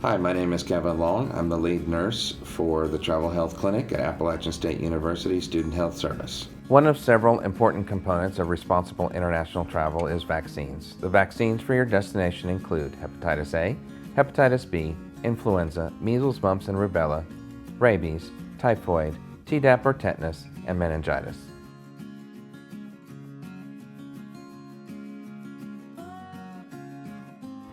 Hi, my name is Kevin Long. I'm the lead nurse for the Travel Health Clinic at Appalachian State University Student Health Service. One of several important components of responsible international travel is vaccines. The vaccines for your destination include hepatitis A, hepatitis B, influenza, measles, mumps, and rubella, rabies, typhoid, Tdap or tetanus, and meningitis.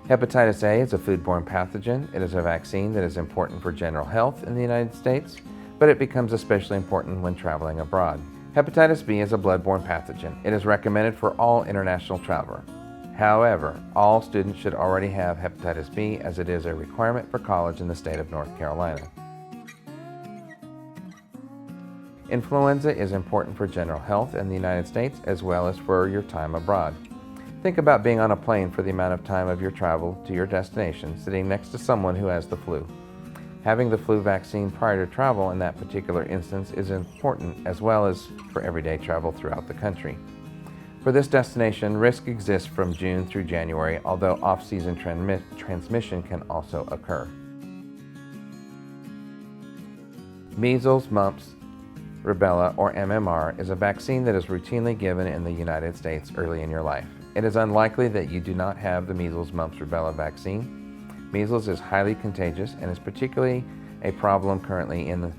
Hepatitis A is a foodborne pathogen. It is a vaccine that is important for general health in the United States, but it becomes especially important when traveling abroad. Hepatitis B is a bloodborne pathogen. It is recommended for all international travelers. However, all students should already have hepatitis B as it is a requirement for college in the state of North Carolina. Influenza is important for general health in the United States as well as for your time abroad. Think about being on a plane for the amount of time of your travel to your destination, sitting next to someone who has the flu. Having the flu vaccine prior to travel in that particular instance is important as well as for everyday travel throughout the country. For this destination, risk exists from June through January, although off-season transmission can also occur. Measles, mumps, rubella, or MMR is a vaccine that is routinely given in the United States early in your life. It is unlikely that you do not have the measles, mumps, rubella vaccine. Measles is highly contagious and is particularly a problem currently in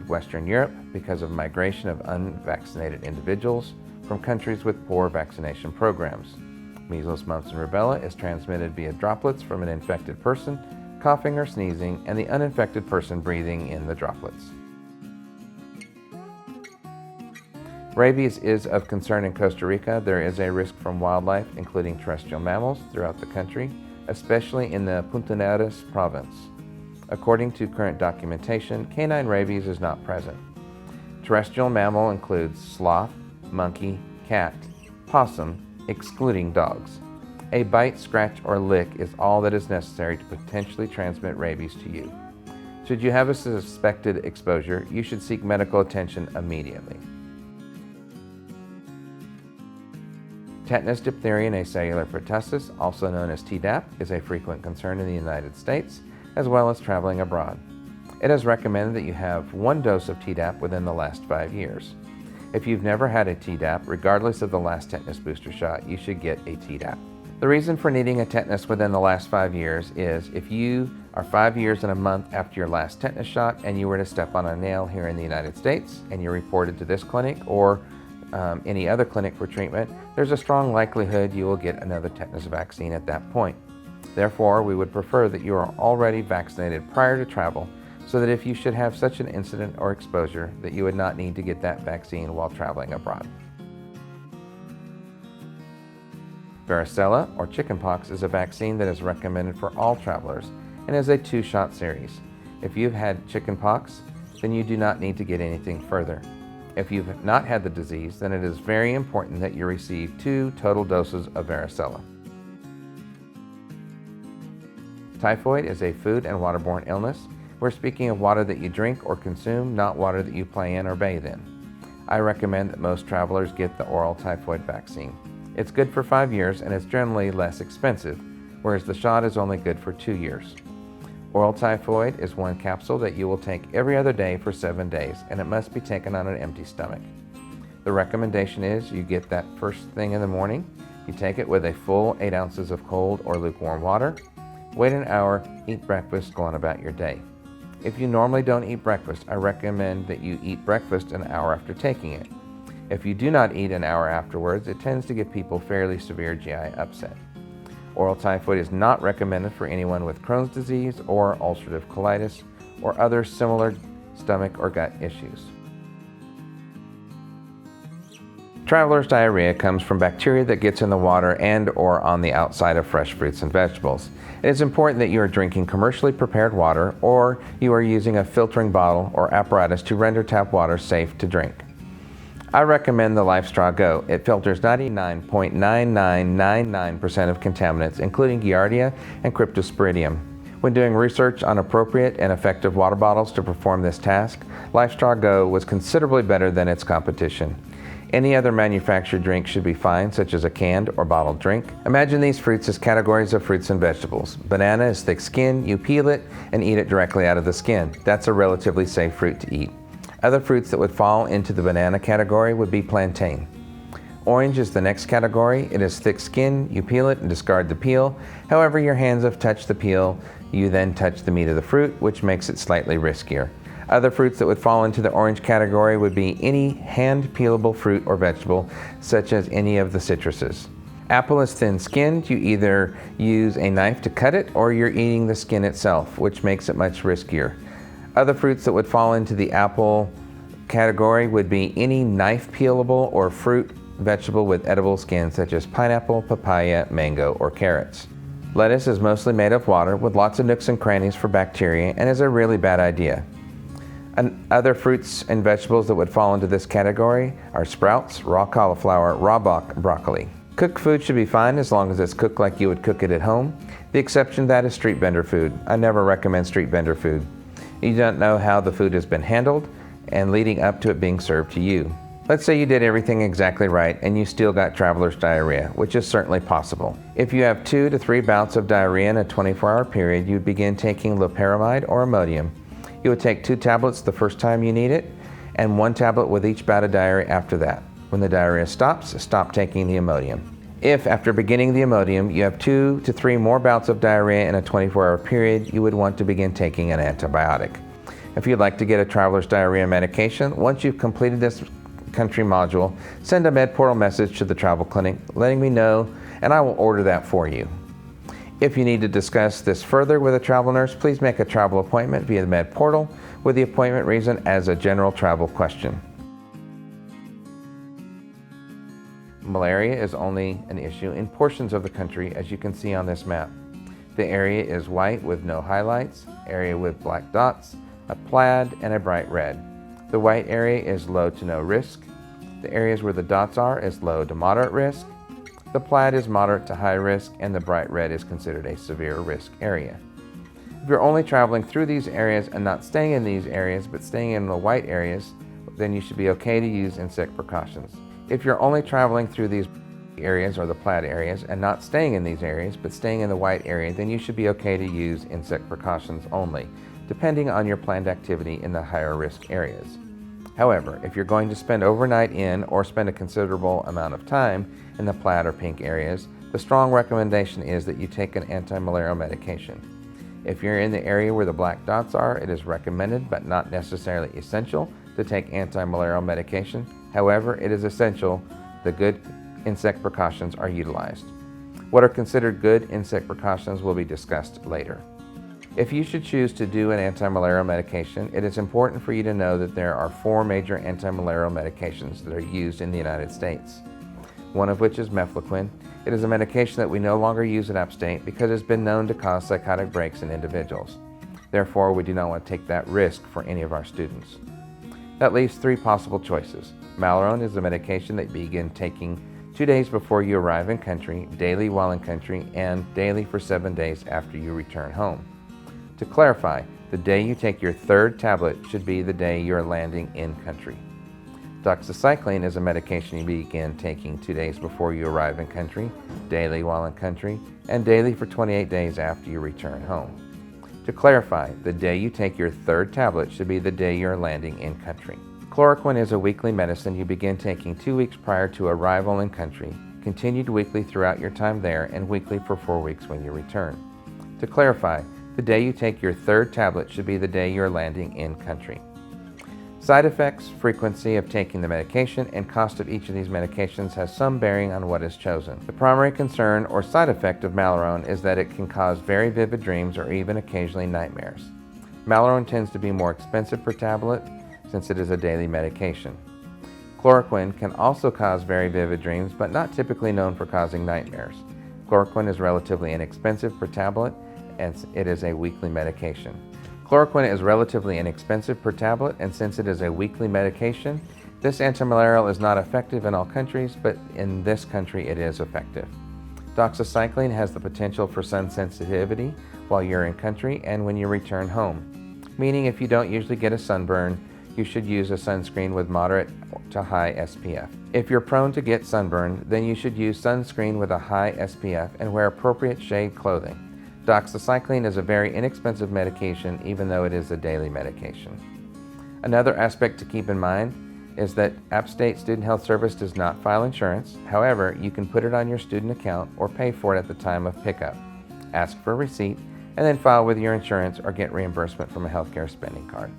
Western Europe because of migration of unvaccinated individuals from countries with poor vaccination programs. Measles, mumps, and rubella is transmitted via droplets from an infected person, coughing or sneezing, and the uninfected person breathing in the droplets. Rabies is of concern in Costa Rica. There is a risk from wildlife, including terrestrial mammals, throughout the country, especially in the Punta Neras province. According to current documentation, canine rabies is not present. Terrestrial mammal includes sloth, monkey, cat, possum, excluding dogs. A bite, scratch, or lick is all that is necessary to potentially transmit rabies to you. Should you have a suspected exposure, you should seek medical attention immediately. Tetanus, diphtheria, and acellular pertussis, also known as Tdap, is a frequent concern in the United States, as well as traveling abroad. It is recommended that you have 1 dose of Tdap within the last 5 years. If you've never had a Tdap, regardless of the last tetanus booster shot, you should get a Tdap. The reason for needing a tetanus within the last 5 years is if you are 5 years and a month after your last tetanus shot and you were to step on a nail here in the United States and you're reported to this clinic or any other clinic for treatment, there's a strong likelihood you will get another tetanus vaccine at that point. Therefore, we would prefer that you are already vaccinated prior to travel so that if you should have such an incident or exposure that you would not need to get that vaccine while traveling abroad. Varicella or chickenpox is a vaccine that is recommended for all travelers and is a 2-shot series. If you've had chickenpox, then you do not need to get anything further. If you've not had the disease, then it is very important that you receive 2 total doses of varicella. Typhoid is a food and waterborne illness. We're speaking of water that you drink or consume, not water that you play in or bathe in. I recommend that most travelers get the oral typhoid vaccine. It's good for 5 years and it's generally less expensive, whereas the shot is only good for 2 years. Oral typhoid is 1 capsule that you will take every other day for 7 days, and it must be taken on an empty stomach. The recommendation is you get that first thing in the morning, you take it with a full 8 ounces of cold or lukewarm water, wait an hour, eat breakfast, go on about your day. If you normally don't eat breakfast, I recommend that you eat breakfast an hour after taking it. If you do not eat an hour afterwards, it tends to give people fairly severe GI upset. Oral typhoid is not recommended for anyone with Crohn's disease or ulcerative colitis or other similar stomach or gut issues. Traveler's diarrhea comes from bacteria that gets in the water and or on the outside of fresh fruits and vegetables. It is important that you are drinking commercially prepared water or you are using a filtering bottle or apparatus to render tap water safe to drink. I recommend the LifeStraw Go. It filters 99.9999% of contaminants, including Giardia and Cryptosporidium. When doing research on appropriate and effective water bottles to perform this task, LifeStraw Go was considerably better than its competition. Any other manufactured drink should be fine, such as a canned or bottled drink. Imagine these fruits as categories of fruits and vegetables. Banana is thick-skinned, you peel it, and eat it directly out of the skin. That's a relatively safe fruit to eat. Other fruits that would fall into the banana category would be plantain. Orange is the next category. It is thick skin. You peel it and discard the peel. However, your hands have touched the peel. You then touch the meat of the fruit, which makes it slightly riskier. Other fruits that would fall into the orange category would be any hand-peelable fruit or vegetable, such as any of the citruses. Apple is thin-skinned. You either use a knife to cut it or you're eating the skin itself, which makes it much riskier. Other fruits that would fall into the apple category would be any knife-peelable or fruit vegetable with edible skin, such as pineapple, papaya, mango, or carrots. Lettuce is mostly made of water with lots of nooks and crannies for bacteria and is a really bad idea. Other fruits and vegetables that would fall into this category are sprouts, raw cauliflower, raw broccoli. Cooked food should be fine as long as it's cooked like you would cook it at home. The exception to that is street vendor food. I never recommend street vendor food. You don't know how the food has been handled and leading up to it being served to you. Let's say you did everything exactly right and you still got traveler's diarrhea, which is certainly possible. If you have 2 to 3 bouts of diarrhea in a 24-hour period, you'd begin taking loperamide or Imodium. You would take 2 tablets the first time you need it and 1 tablet with each bout of diarrhea after that. When the diarrhea stops, stop taking the Imodium. If, after beginning the Imodium, you have 2 to 3 more bouts of diarrhea in a 24-hour period, you would want to begin taking an antibiotic. If you'd like to get a traveler's diarrhea medication, once you've completed this country module, send a MedPortal message to the travel clinic letting me know, and I will order that for you. If you need to discuss this further with a travel nurse, please make a travel appointment via the MedPortal with the appointment reason as a general travel question. Malaria is only an issue in portions of the country, as you can see on this map. The area is white with no highlights, area with black dots, a plaid, and a bright red. The white area is low to no risk. The areas where the dots are is low to moderate risk. The plaid is moderate to high risk, and the bright red is considered a severe risk area. If you're only traveling through these areas and not staying in these areas, but staying in the white areas, then you should be okay to use insect precautions. If you're only traveling through these areas or the plaid areas and not staying in these areas, but staying in the white area, then you should be okay to use insect precautions only, depending on your planned activity in the higher risk areas. However, if you're going to spend overnight in or spend a considerable amount of time in the plaid or pink areas, the strong recommendation is that you take an anti-malarial medication. If you're in the area where the black dots are, it is recommended but not necessarily essential to take anti-malarial medication. However, it is essential the good insect precautions are utilized. What are considered good insect precautions will be discussed later. If you should choose to do an anti-malarial medication, it is important for you to know that there are 4 major anti-malarial medications that are used in the United States. One of which is mefloquine. It is a medication that we no longer use in upstate because it has been known to cause psychotic breaks in individuals. Therefore, we do not want to take that risk for any of our students. That leaves 3 possible choices. Malarone is a medication that you begin taking 2 days before you arrive in country, daily while in country, and daily for 7 days after you return home. To clarify, the day you take your 3rd tablet should be the day you're landing in country. Doxycycline is a medication you begin taking 2 days before you arrive in country, daily while in country, and daily for 28 days after you return home. To clarify, the day you take your 3rd tablet should be the day you're landing in country. Chloroquine is a weekly medicine you begin taking 2 weeks prior to arrival in country, continued weekly throughout your time there, and weekly for 4 weeks when you return. To clarify, the day you take your 3rd tablet should be the day you're landing in country. Side effects, frequency of taking the medication, and cost of each of these medications has some bearing on what is chosen. The primary concern or side effect of Malarone is that it can cause very vivid dreams or even occasionally nightmares. Malarone tends to be more expensive per tablet since it is a daily medication. Chloroquine can also cause very vivid dreams, but not typically known for causing nightmares. Chloroquine is relatively inexpensive per tablet, and it is a weekly medication. Chloroquine is relatively inexpensive per tablet, and since it is a weekly medication, this antimalarial is not effective in all countries, but in this country it is effective. Doxycycline has the potential for sun sensitivity while you're in country and when you return home, meaning if you don't usually get a sunburn, you should use a sunscreen with moderate to high SPF. If you're prone to get sunburn, then you should use sunscreen with a high SPF and wear appropriate shade clothing. Doxycycline is a very inexpensive medication, even though it is a daily medication. Another aspect to keep in mind is that App State Student Health Service does not file insurance. However, you can put it on your student account or pay for it at the time of pickup. Ask for a receipt and then file with your insurance or get reimbursement from a healthcare spending card.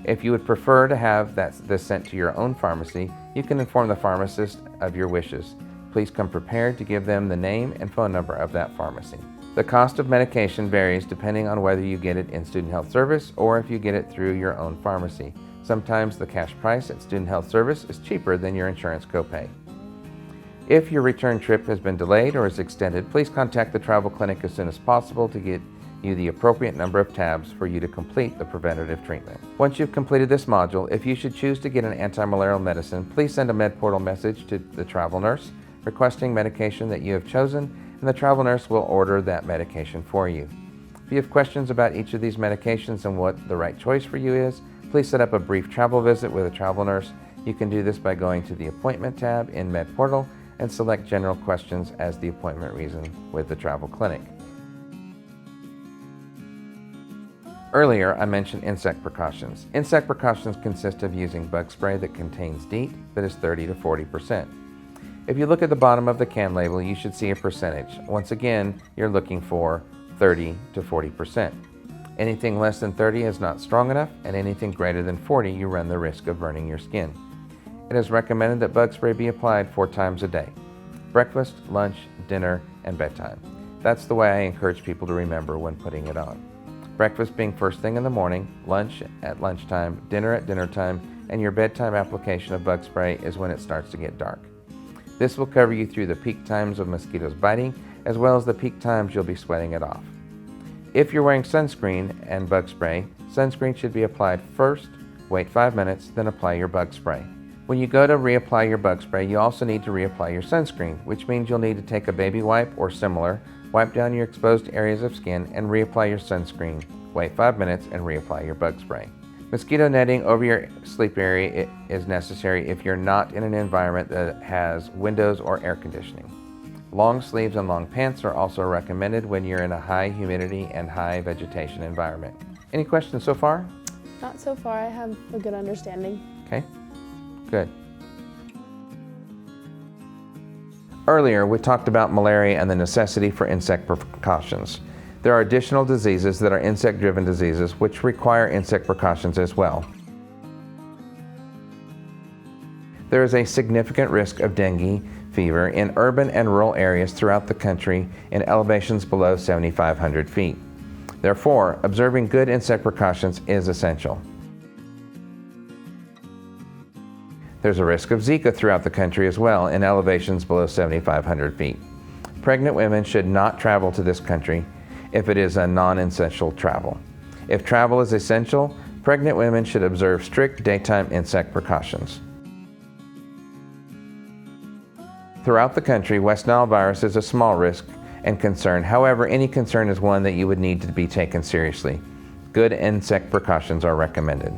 If you would prefer to have this sent to your own pharmacy, you can inform the pharmacist of your wishes. Please come prepared to give them the name and phone number of that pharmacy. The cost of medication varies depending on whether you get it in Student Health Service or if you get it through your own pharmacy. Sometimes the cash price at Student Health Service is cheaper than your insurance copay. If your return trip has been delayed or is extended, please contact the travel clinic as soon as possible to get you the appropriate number of tabs for you to complete the preventative treatment. Once you've completed this module, if you should choose to get an anti-malarial medicine, please send a MedPortal message to the travel nurse requesting medication that you have chosen, and the travel nurse will order that medication for you. If you have questions about each of these medications and what the right choice for you is, please set up a brief travel visit with a travel nurse. You can do this by going to the Appointment tab in MedPortal and select General Questions as the appointment reason with the travel clinic. Earlier, I mentioned insect precautions. Insect precautions consist of using bug spray that contains DEET that is 30 to 40%. If you look at the bottom of the can label, you should see a percentage. Once again, you're looking for 30 to 40%. Anything less than 30 is not strong enough, and anything greater than 40, you run the risk of burning your skin. It is recommended that bug spray be applied 4 times a day: breakfast, lunch, dinner, and bedtime. That's the way I encourage people to remember when putting it on. Breakfast being first thing in the morning, lunch at lunchtime, dinner at dinner time, and your bedtime application of bug spray is when it starts to get dark. This will cover you through the peak times of mosquitoes biting, as well as the peak times you'll be sweating it off. If you're wearing sunscreen and bug spray, sunscreen should be applied first, wait 5 minutes, then apply your bug spray. When you go to reapply your bug spray, you also need to reapply your sunscreen, which means you'll need to take a baby wipe or similar, wipe down your exposed areas of skin, and reapply your sunscreen. Wait 5 minutes and reapply your bug spray. Mosquito netting over your sleep area is necessary if you're not in an environment that has windows or air conditioning. Long sleeves and long pants are also recommended when you're in a high humidity and high vegetation environment. Any questions so far? Not so far. I have a good understanding. Okay, good. Earlier, we talked about malaria and the necessity for insect precautions. There are additional diseases that are insect-driven diseases which require insect precautions as well. There is a significant risk of dengue fever in urban and rural areas throughout the country in elevations below 7,500 feet. Therefore, observing good insect precautions is essential. There's a risk of Zika throughout the country as well in elevations below 7,500 feet. Pregnant women should not travel to this country if it is a non-essential travel. If travel is essential, pregnant women should observe strict daytime insect precautions. Throughout the country, West Nile virus is a small risk and concern. However, any concern is one that you would need to be taken seriously. Good insect precautions are recommended.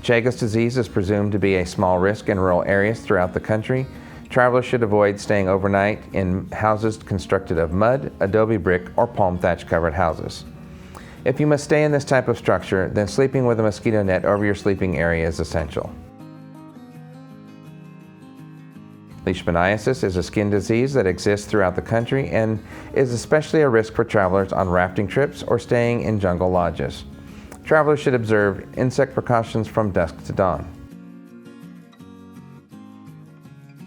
Chagas disease is presumed to be a small risk in rural areas throughout the country. Travelers should avoid staying overnight in houses constructed of mud, adobe brick, or palm thatch covered houses. If you must stay in this type of structure, then sleeping with a mosquito net over your sleeping area is essential. Leishmaniasis is a skin disease that exists throughout the country and is especially a risk for travelers on rafting trips or staying in jungle lodges. Travelers should observe insect precautions from dusk to dawn.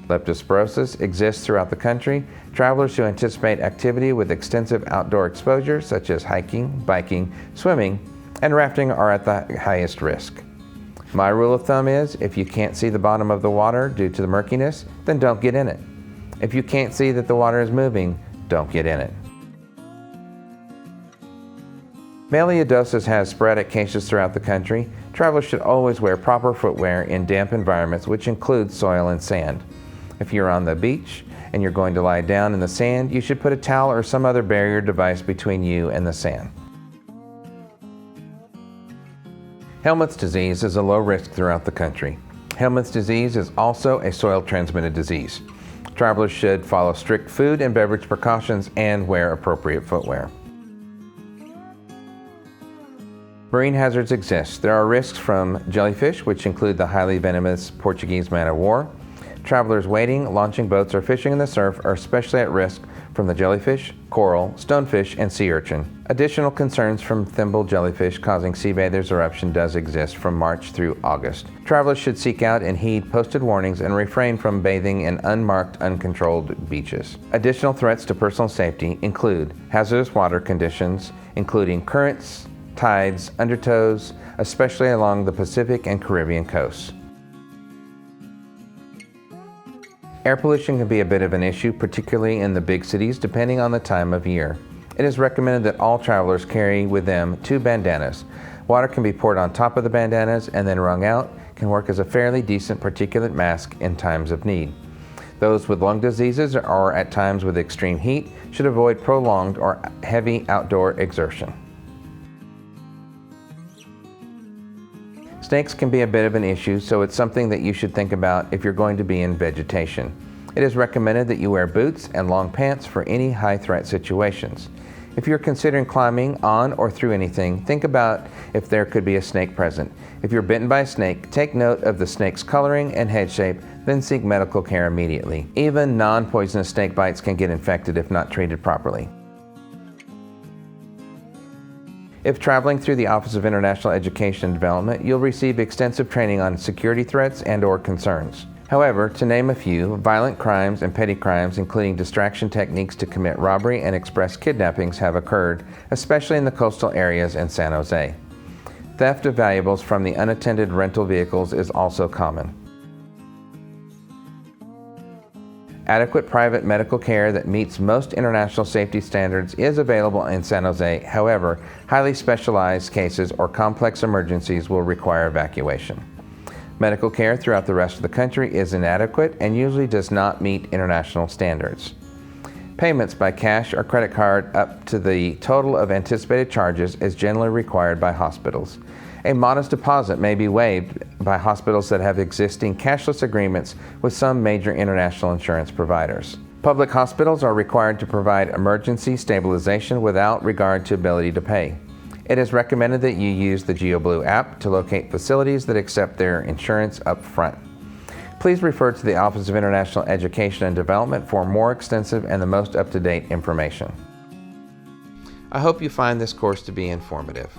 Leptospirosis exists throughout the country. Travelers who anticipate activity with extensive outdoor exposure, such as hiking, biking, swimming, and rafting, are at the highest risk. My rule of thumb is, if you can't see the bottom of the water due to the murkiness, then don't get in it. If you can't see that the water is moving, don't get in it. Melioidosis has sporadic cases throughout the country. Travelers should always wear proper footwear in damp environments, which include soil and sand. If you're on the beach and you're going to lie down in the sand, you should put a towel or some other barrier device between you and the sand. Helminth's disease is a low risk throughout the country. Helminth's disease is also a soil-transmitted disease. Travelers should follow strict food and beverage precautions and wear appropriate footwear. Marine hazards exist. There are risks from jellyfish, which include the highly venomous Portuguese man-of-war. Travelers wading, launching boats, or fishing in the surf are especially at risk from the jellyfish, coral, stonefish, and sea urchin. Additional concerns from thimble jellyfish causing sea bathers eruption does exist from March through August. Travelers should seek out and heed posted warnings and refrain from bathing in unmarked, uncontrolled beaches. Additional threats to personal safety include hazardous water conditions, including currents, tides, undertows, especially along the Pacific and Caribbean coasts. Air pollution can be a bit of an issue, particularly in the big cities, depending on the time of year. It is recommended that all travelers carry with them 2 bandanas. Water can be poured on top of the bandanas and then wrung out, can work as a fairly decent particulate mask in times of need. Those with lung diseases or at times with extreme heat should avoid prolonged or heavy outdoor exertion. Snakes can be a bit of an issue, so it's something that you should think about if you're going to be in vegetation. It is recommended that you wear boots and long pants for any high-threat situations. If you're considering climbing on or through anything, think about if there could be a snake present. If you're bitten by a snake, take note of the snake's coloring and head shape, then seek medical care immediately. Even non-poisonous snake bites can get infected if not treated properly. If traveling through the Office of International Education and Development, you'll receive extensive training on security threats and/or concerns. However, to name a few, violent crimes and petty crimes, including distraction techniques to commit robbery and express kidnappings, have occurred, especially in the coastal areas in San Jose. Theft of valuables from the unattended rental vehicles is also common. Adequate private medical care that meets most international safety standards is available in San Jose. However, highly specialized cases or complex emergencies will require evacuation. Medical care throughout the rest of the country is inadequate and usually does not meet international standards. Payments by cash or credit card up to the total of anticipated charges is generally required by hospitals. A modest deposit may be waived by hospitals that have existing cashless agreements with some major international insurance providers. Public hospitals are required to provide emergency stabilization without regard to ability to pay. It is recommended that you use the GeoBlue app to locate facilities that accept their insurance up front. Please refer to the Office of International Education and Development for more extensive and the most up-to-date information. I hope you find this course to be informative.